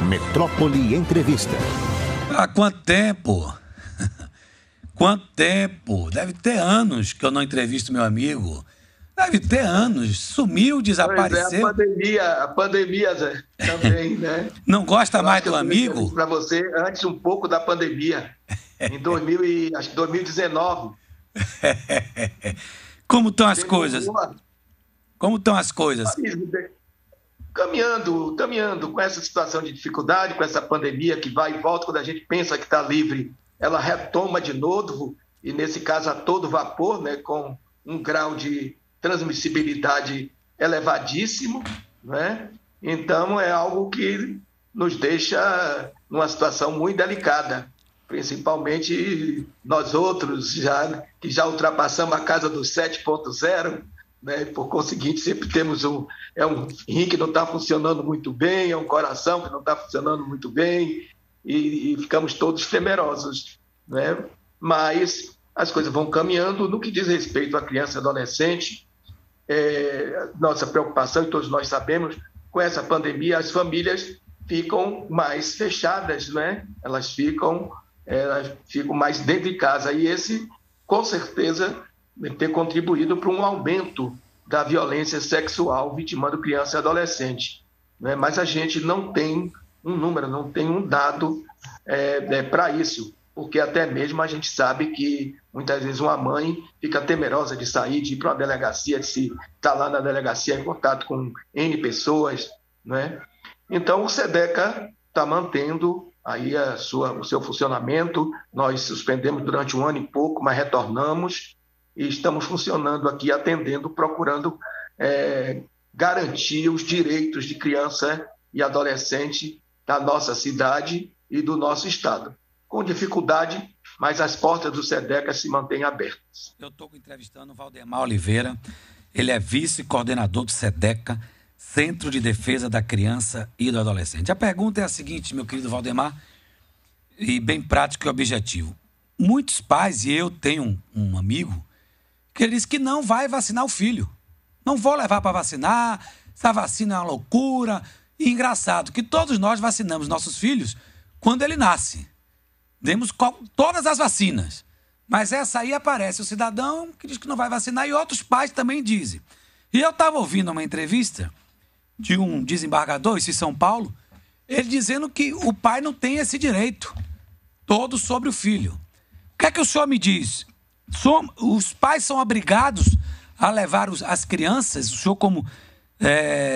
Metrópole Entrevista. Há quanto tempo? Quanto tempo? Deve ter anos que eu não entrevisto meu amigo. Deve ter anos. Sumiu, desapareceu. Pois é, a pandemia Zé, também, né? Não gosta mais do amigo? Para você, antes um pouco da pandemia, em 2019. Como estão as coisas? Como estão as coisas? Caminhando com essa situação de dificuldade, com essa pandemia que vai e volta, quando a gente pensa que está livre, ela retoma de novo, e nesse caso a todo vapor, né, com um grau de transmissibilidade elevadíssimo, né? Então é algo que nos deixa numa situação muito delicada, principalmente nós outros, que já ultrapassamos a casa dos 7.0, né? Por conseguinte, sempre temos um rim que não está funcionando muito bem, é um coração que não está funcionando muito bem, e ficamos todos temerosos, né? Mas as coisas vão caminhando. No que diz respeito à criança e adolescente, nossa preocupação, e todos nós sabemos, com essa pandemia, as famílias ficam mais fechadas, né? Elas ficam mais dentro de casa, e esse, com certeza, ter contribuído para um aumento da violência sexual vitimando criança e adolescente, né? Mas a gente não tem um número, não tem um dado para isso, porque até mesmo a gente sabe que muitas vezes uma mãe fica temerosa de sair, de ir para uma delegacia, de se estar lá na delegacia em contato com N pessoas, né? Então o SEDECA está mantendo aí o seu funcionamento. Nós suspendemos durante 1 ano e pouco, mas retornamos e estamos funcionando aqui, atendendo, procurando garantir os direitos de criança e adolescente da nossa cidade e do nosso estado. Com dificuldade, mas as portas do SEDECA se mantêm abertas. Eu estou entrevistando o Valdemar Oliveira, ele é vice-coordenador do SEDECA, Centro de Defesa da Criança e do Adolescente. A pergunta é a seguinte, meu querido Valdemar, e bem prático e objetivo. Muitos pais, e eu tenho um amigo, que ele diz que não vai vacinar o filho. Não vou levar para vacinar, essa vacina é uma loucura. E engraçado que todos nós vacinamos nossos filhos quando ele nasce. Demos todas as vacinas. Mas essa aí aparece o cidadão que diz que não vai vacinar e outros pais também dizem. E eu estava ouvindo uma entrevista de um desembargador, isso em São Paulo, ele dizendo que o pai não tem esse direito todo sobre o filho. O que é que o senhor me diz? Os pais são obrigados a levar as crianças, o senhor como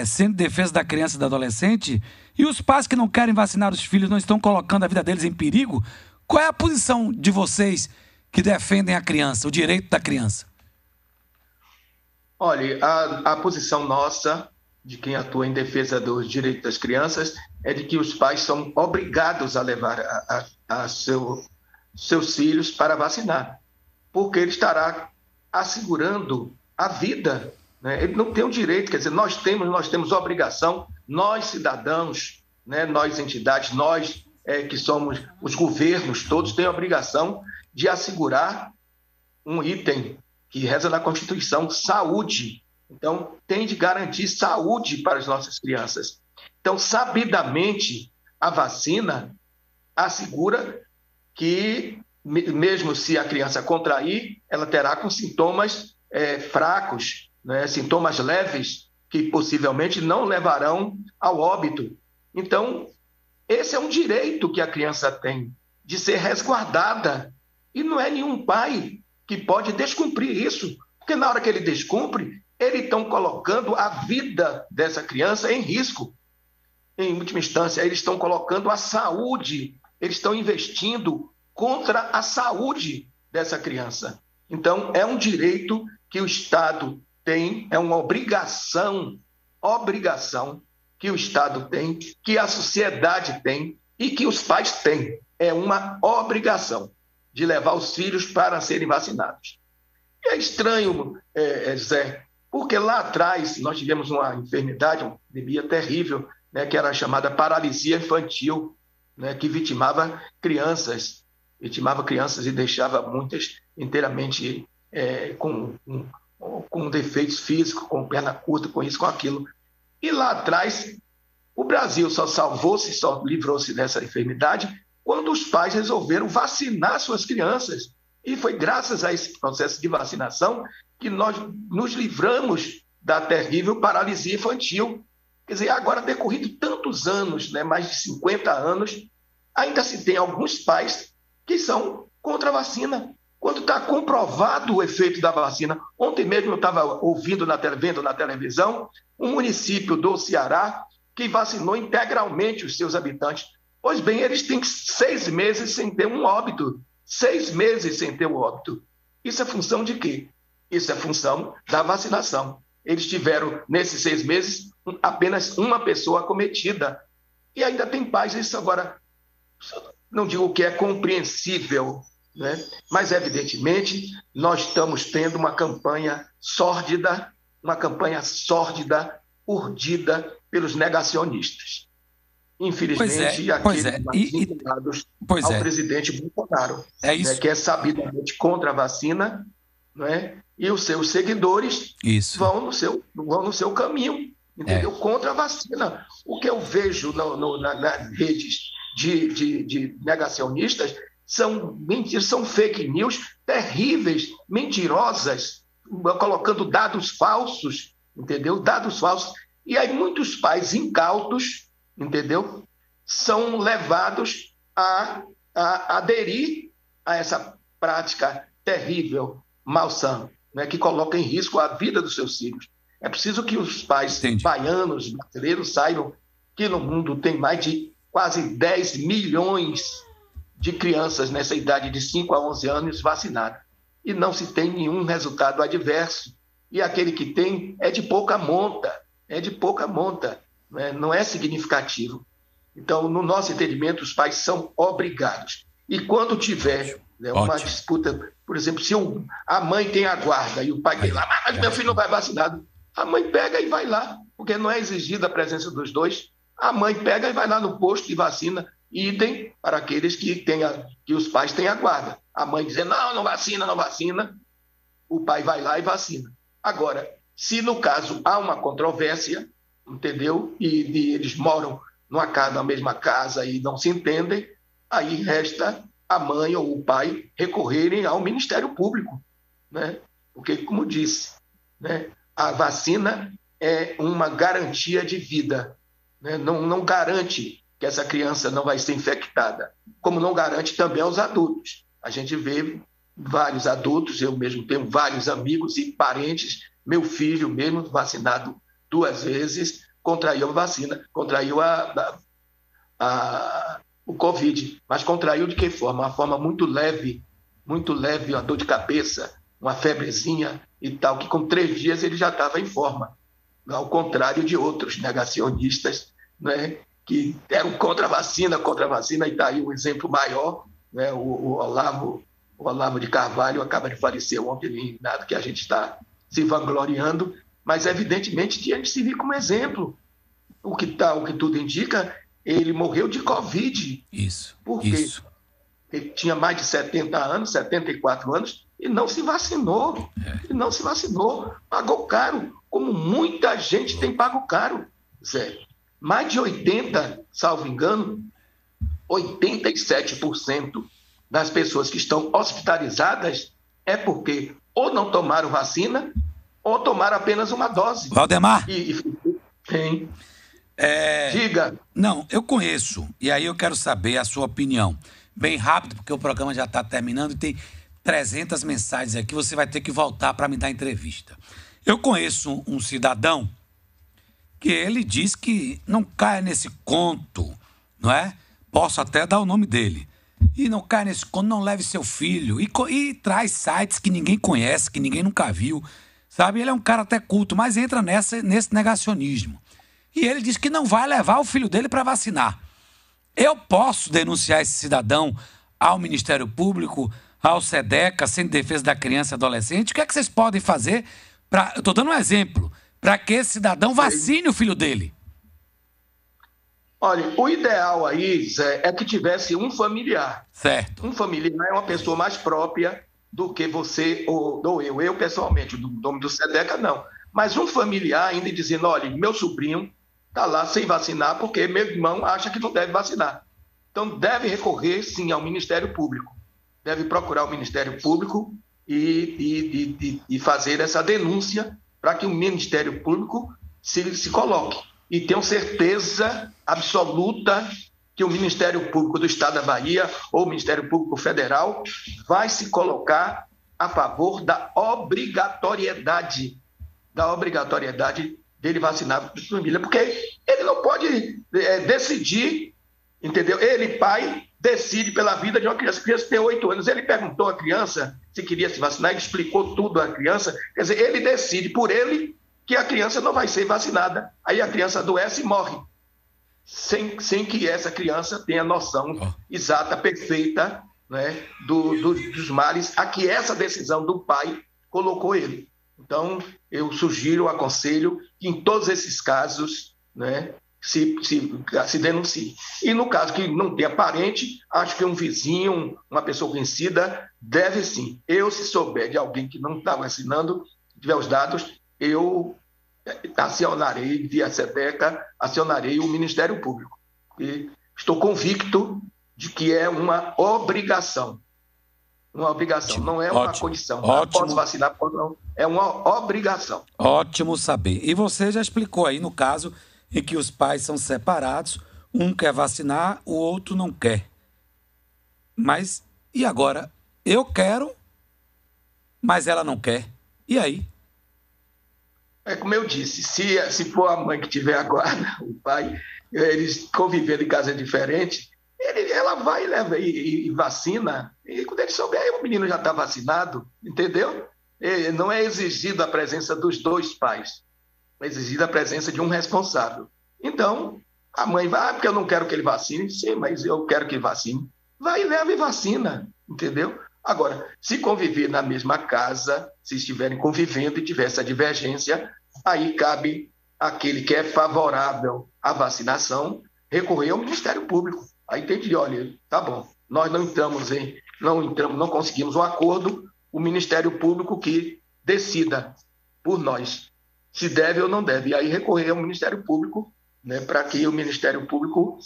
Centro de Defesa da Criança e do Adolescente, e os pais que não querem vacinar os filhos não estão colocando a vida deles em perigo? Qual é a posição de vocês que defendem a criança, o direito da criança? Olha, a posição nossa, de quem atua em defesa dos direitos das crianças, é de que os pais são obrigados a levar seus filhos para vacinar, porque ele estará assegurando a vida, né? Ele não tem o direito, quer dizer, nós temos obrigação, nós cidadãos, né? Nós entidades, nós que somos os governos, todos têm a obrigação de assegurar um item que reza na Constituição, saúde. Então, tem de garantir saúde para as nossas crianças. Então, sabidamente, a vacina assegura que, mesmo se a criança contrair, ela terá com sintomas fracos, né? Sintomas leves, que possivelmente não levarão ao óbito. Então, esse é um direito que a criança tem, de ser resguardada. E não é nenhum pai que pode descumprir isso, porque na hora que ele descumpre, eles estão colocando a vida dessa criança em risco. Em última instância, eles estão colocando a saúde, eles estão investindo contra a saúde dessa criança. Então, é um direito que o Estado tem, é uma obrigação que o Estado tem, que a sociedade tem e que os pais têm. É uma obrigação de levar os filhos para serem vacinados. E é estranho, Zé, porque lá atrás nós tivemos uma enfermidade, uma epidemia terrível, né, que era chamada paralisia infantil, né, que vitimava crianças e deixava muitas inteiramente com defeitos físicos, com perna curta, com isso, com aquilo. E lá atrás O Brasil só livrou-se dessa enfermidade quando os pais resolveram vacinar suas crianças. E foi graças a esse processo de vacinação que nós nos livramos da terrível paralisia infantil. Quer dizer, agora, decorrido tantos anos, né, mais de 50 anos, ainda se tem alguns pais que são contra a vacina, quando está comprovado o efeito da vacina. Ontem mesmo eu estava vendo na televisão um município do Ceará que vacinou integralmente os seus habitantes. Pois bem, eles têm 6 meses sem ter um óbito. 6 meses sem ter um óbito. Isso é função de quê? Isso é função da vacinação. Eles tiveram, nesses 6 meses, apenas uma pessoa acometida. E ainda tem pais, isso agora, não digo que é compreensível, né? Mas, evidentemente, nós estamos tendo uma campanha sórdida, urdida pelos negacionistas. Infelizmente, aqueles mais vinculados ao presidente Bolsonaro, né, que é sabidamente contra a vacina, né, e os seus seguidores vão no seu caminho, entendeu? Contra a vacina. O que eu vejo nas redes de negacionistas são mentiras, são fake news terríveis, mentirosas, colocando dados falsos, entendeu? Dados falsos. E aí muitos pais incautos, entendeu? São levados a aderir a essa prática terrível, malsã, né, que coloca em risco a vida dos seus filhos. É preciso que os pais baianos, brasileiros, saibam que no mundo tem mais de quase 10 milhões de crianças nessa idade de 5 a 11 anos vacinadas. E não se tem nenhum resultado adverso. E aquele que tem é de pouca monta, né? Não é significativo. Então, no nosso entendimento, os pais são obrigados. E quando tiver, né, uma disputa, por exemplo, se a mãe tem a guarda e o pai tem lá, mas meu filho não vai vacinado, a mãe pega e vai lá, porque não é exigida a presença dos dois. A mãe pega e vai lá no posto e vacina. Idem para aqueles que os pais têm a guarda. A mãe dizer, não vacina, o pai vai lá e vacina. Agora, se no caso há uma controvérsia, entendeu? E eles moram na mesma casa e não se entendem, aí resta a mãe ou o pai recorrerem ao Ministério Público, né? Porque, como disse, né, a vacina é uma garantia de vida, né? Não garante que essa criança não vai ser infectada, como não garante também aos adultos. A gente vê vários adultos, eu mesmo tenho vários amigos e parentes, meu filho mesmo vacinado 2 vezes, contraiu a vacina, contraiu o Covid, mas contraiu de que forma? Uma forma muito leve, uma dor de cabeça, uma febrezinha e tal, que com 3 dias ele já estava em forma, ao contrário de outros negacionistas, né, que eram contra a vacina, e está aí um exemplo maior, né, o Olavo de Carvalho acaba de falecer ontem, nada que a gente está se vangloriando, mas evidentemente tinha de servir como exemplo. O que tudo indica, ele morreu de Covid. Por quê? Ele tinha mais de 70 anos, 74 anos, e não se vacinou. Pagou caro, como muita gente tem pago caro, Zé. Mais de 80, salvo engano, 87% das pessoas que estão hospitalizadas é porque ou não tomaram vacina ou tomaram apenas uma dose. Valdemar? Tem. Diga. Não, eu conheço, e aí eu quero saber a sua opinião. Bem rápido, porque o programa já está terminando e tem 300 mensagens aqui, você vai ter que voltar para me dar entrevista. Eu conheço um cidadão que ele diz que não caia nesse conto, não é? Posso até dar o nome dele. E não caia nesse conto, não leve seu filho. E traz sites que ninguém conhece, que ninguém nunca viu, sabe? Ele é um cara até culto, mas entra nesse negacionismo. E ele diz que não vai levar o filho dele para vacinar. Eu posso denunciar esse cidadão ao Ministério Público, ao SEDECA, Centro de Defesa da Criança e Adolescente? O que é que vocês podem fazer para... Eu estou dando um exemplo. Para que esse cidadão vacine o filho dele? Olha, o ideal aí, Zé, é que tivesse um familiar. Certo. Um familiar é uma pessoa mais própria do que você ou eu. Eu, pessoalmente, do nome do SEDECA, não. Mas um familiar ainda dizendo, olha, meu sobrinho está lá sem vacinar porque meu irmão acha que não deve vacinar. Então, deve recorrer, sim, ao Ministério Público. Deve procurar o Ministério Público e fazer essa denúncia para que o Ministério Público se coloque. E tenho certeza absoluta que o Ministério Público do Estado da Bahia ou o Ministério Público Federal vai se colocar a favor da obrigatoriedade dele vacinar a família, porque ele não pode decidir, entendeu? Ele, pai, decide pela vida de uma criança. A criança tem 8 anos, ele perguntou à criança se queria se vacinar, ele explicou tudo à criança, quer dizer, ele decide por ele que a criança não vai ser vacinada, aí a criança adoece e morre, sem que essa criança tenha noção exata, perfeita, né, dos males a que essa decisão do pai colocou ele. Então, eu sugiro, aconselho que em todos esses casos, né, se denuncie. E no caso que não tenha parente, acho que um vizinho, uma pessoa conhecida, deve sim. Eu, se souber de alguém que não está vacinando, tiver os dados, eu acionarei, via SEDECA, acionarei o Ministério Público. E estou convicto de que é uma obrigação. Uma obrigação, não é uma condição. Posso vacinar, não. É uma obrigação. Ótimo saber. E você já explicou aí no caso em que os pais são separados, um quer vacinar, o outro não quer. Mas, e agora? Eu quero, mas ela não quer. E aí? É como eu disse, se for a mãe que tiver a guarda, o pai, eles convivendo em casa diferente, ela vai e leva e vacina, e quando ele souber, o menino já está vacinado, entendeu? Não é exigida a presença dos dois pais, é exigida a presença de um responsável. Então, a mãe vai, porque eu não quero que ele vacine, sim, mas eu quero que ele vacine. Vai e leva e vacina, entendeu? Agora, se conviver na mesma casa, se estiverem convivendo e tiver essa divergência, aí cabe aquele que é favorável à vacinação recorrer ao Ministério Público. Aí tem que dizer, olha, tá bom, nós não conseguimos um acordo, o Ministério Público que decida por nós se deve ou não deve. E aí recorrer ao Ministério Público, né, para que o Ministério Público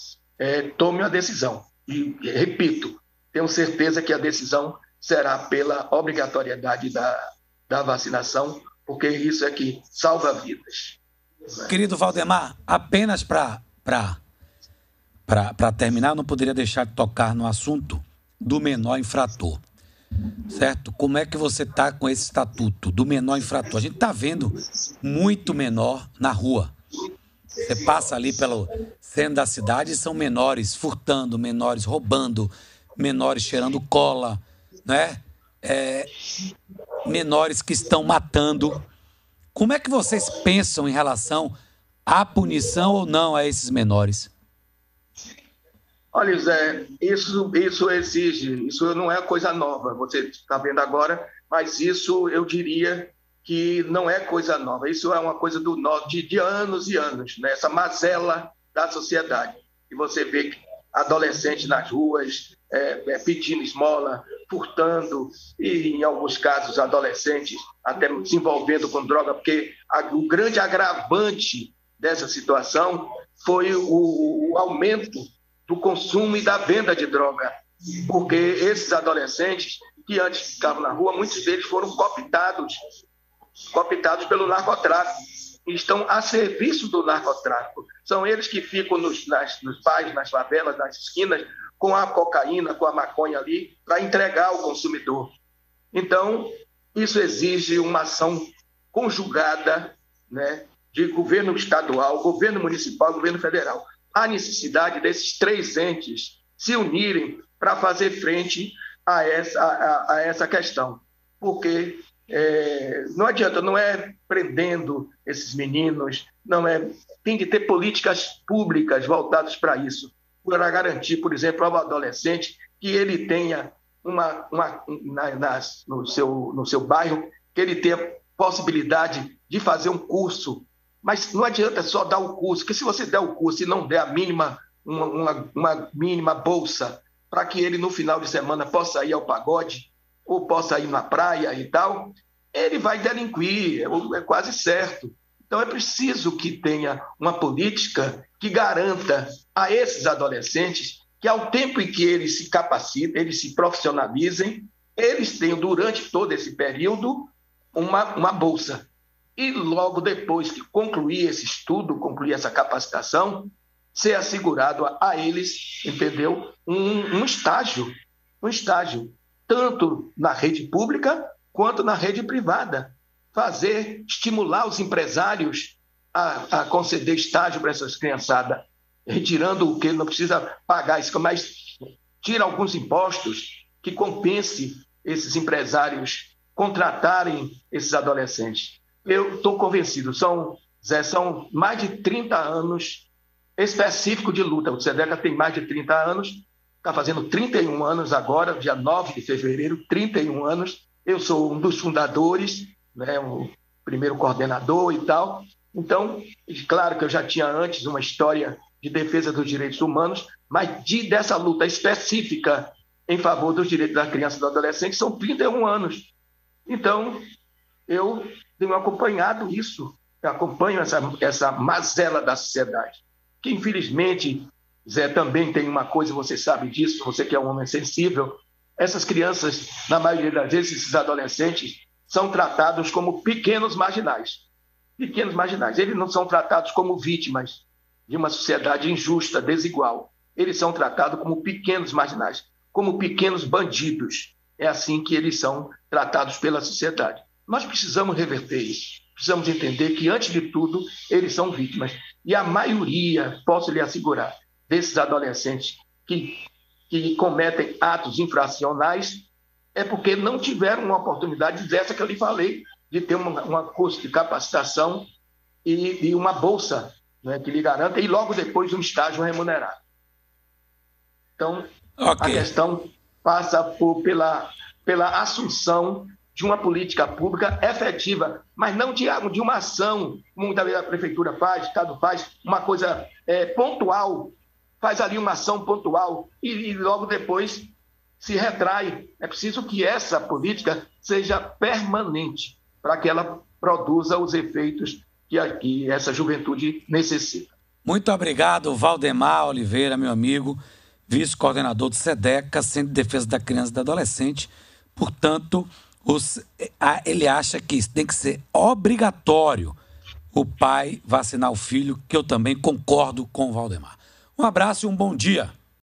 tome a decisão. E, repito, tenho certeza que a decisão será pela obrigatoriedade da vacinação, porque isso é que salva vidas. Querido Valdemar, apenas para terminar, não poderia deixar de tocar no assunto do menor infrator, certo? Como é que você está com esse estatuto do menor infrator? A gente está vendo muito menor na rua. Você passa ali pelo centro da cidade e são menores furtando, menores roubando, menores cheirando cola, né? Menores que estão matando. Como é que vocês pensam em relação à punição ou não a esses menores? Olha, Zé, isso exige, isso não é coisa nova, você está vendo agora, mas isso eu diria que não é coisa nova, isso é uma coisa de anos e anos, né? Essa mazela da sociedade. E você vê adolescentes nas ruas pedindo esmola, furtando, e em alguns casos adolescentes até se envolvendo com droga, porque o grande agravante dessa situação foi o aumento do consumo e da venda de droga, porque esses adolescentes que antes ficavam na rua, muitos deles foram cooptados pelo narcotráfico e estão a serviço do narcotráfico. São eles que ficam nos bairros, nas favelas, nas esquinas, com a cocaína, com a maconha ali, para entregar ao consumidor. Então, isso exige uma ação conjugada, né, de governo estadual, governo municipal, governo federal. Há necessidade desses 3 entes se unirem para fazer frente a essa questão. Porque não adianta, não é prendendo esses meninos, tem que ter políticas públicas voltadas para isso, para garantir, por exemplo, ao adolescente que ele tenha no seu bairro, que ele tenha possibilidade de fazer um curso. Mas não adianta só dar o curso, porque se você der o curso e não der uma mínima bolsa para que ele no final de semana possa ir ao pagode ou possa ir na praia e tal, ele vai delinquir, é quase certo. Então, é preciso que tenha uma política que garanta a esses adolescentes que, ao tempo em que eles se capacitem, eles se profissionalizem, eles tenham, durante todo esse período, uma bolsa. E logo depois que concluir esse estudo, concluir essa capacitação, ser assegurado a eles, entendeu? Um estágio, tanto na rede pública quanto na rede privada. Estimular os empresários a conceder estágio para essas criançadas, retirando o que ele não precisa pagar, mas tira alguns impostos que compense esses empresários contratarem esses adolescentes. Eu estou convencido, são mais de 30 anos específico de luta. O SEDECA tem mais de 30 anos, está fazendo 31 anos agora, dia 9 de fevereiro, 31 anos. Eu sou um dos fundadores, né, o primeiro coordenador e tal. Então, claro que eu já tinha antes uma história de defesa dos direitos humanos, mas dessa luta específica em favor dos direitos da criança e do adolescente são 31 anos. Então, eu tenho acompanhado isso, eu acompanho essa mazela da sociedade, que infelizmente, Zé, também tem uma coisa, você sabe disso, você que é um homem sensível, essas crianças, na maioria das vezes, esses adolescentes, são tratados como pequenos marginais. Pequenos marginais. Eles não são tratados como vítimas de uma sociedade injusta, desigual. Eles são tratados como pequenos marginais, como pequenos bandidos. É assim que eles são tratados pela sociedade. Nós precisamos reverter isso. Precisamos entender que, antes de tudo, eles são vítimas. E a maioria, posso lhe assegurar, desses adolescentes que cometem atos infracionais é porque não tiveram uma oportunidade dessa que eu lhe falei, de ter um curso de capacitação e uma bolsa, né, que lhe garanta, e logo depois um estágio remunerado. Então, A questão passa pela assunção de uma política pública efetiva, mas não de uma ação, como muitas vezes a prefeitura faz, o Estado faz, uma coisa pontual, faz ali uma ação pontual e logo depois se retrai. É preciso que essa política seja permanente para que ela produza os efeitos que essa juventude necessita. Muito obrigado, Valdemar Oliveira, meu amigo, vice-coordenador do SEDECA, Centro de Defesa da Criança e do Adolescente. Portanto, ele acha que tem que ser obrigatório o pai vacinar o filho, que eu também concordo com o Valdemar. Um abraço e um bom dia.